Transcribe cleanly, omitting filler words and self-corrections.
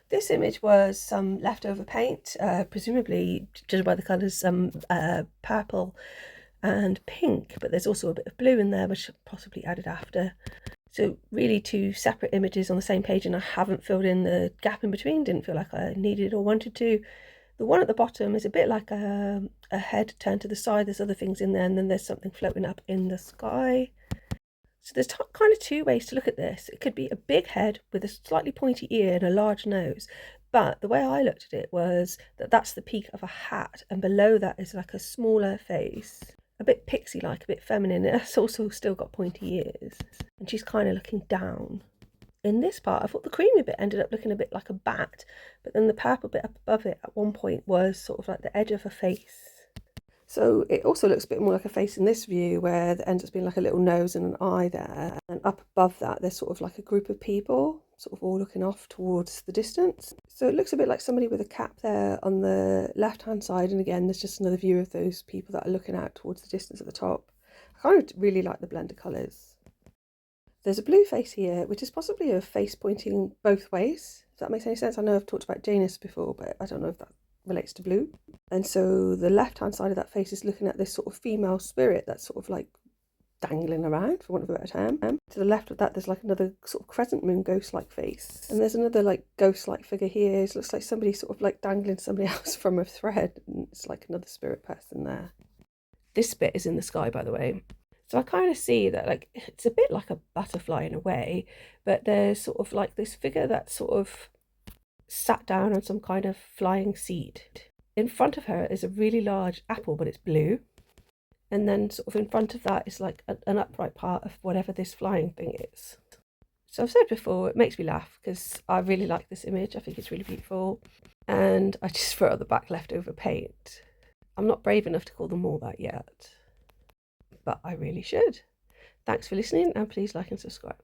This image was some leftover paint, presumably, judged by the colours, some purple and pink, but there's also a bit of blue in there, which possibly added after. So really two separate images on the same page, and I haven't filled in the gap in between, didn't feel like I needed or wanted to. The one at the bottom is a bit like a head turned to the side, there's other things in there, and then there's something floating up in the sky. So there's kind of two ways to look at this. It could be a big head with a slightly pointy ear and a large nose, but the way I looked at it was that that's the peak of a hat, and below that is like a smaller face, a bit pixie-like, a bit feminine. It's also still got pointy ears, and she's kind of looking down. In this part, I thought the creamy bit ended up looking a bit like a bat, but then the purple bit up above it at one point was sort of like the edge of a face. So it also looks a bit more like a face in this view, where there ends up being like a little nose and an eye there. And up above that, there's sort of like a group of people, sort of all looking off towards the distance. So it looks a bit like somebody with a cap there on the left-hand side. And again, there's just another view of those people that are looking out towards the distance at the top. I kind of really like the blend of colours. There's a blue face here, which is possibly a face pointing both ways. If that makes any sense. I know I've talked about Janus before, but I don't know if that relates to blue. And so the left hand side of that face is looking at this sort of female spirit that's sort of like dangling around, for want of a better term. To the left of that there's like another sort of crescent moon ghost like face, and there's another like ghost like figure here. It looks like somebody sort of like dangling somebody else from a thread, and it's like another spirit person there. This bit is in the sky, by the way. So I kind of see that like it's a bit like a butterfly in a way, but there's sort of like this figure that's sort of sat down on some kind of flying seed. In front of her is a really large apple, but it's blue. And then sort of in front of that is like an upright part of whatever this flying thing is. So I've said before, it makes me laugh because I really like this image. I think it's really beautiful. And I just throw out the back leftover paint. I'm not brave enough to call them all that yet, but I really should. Thanks for listening, and please like and subscribe.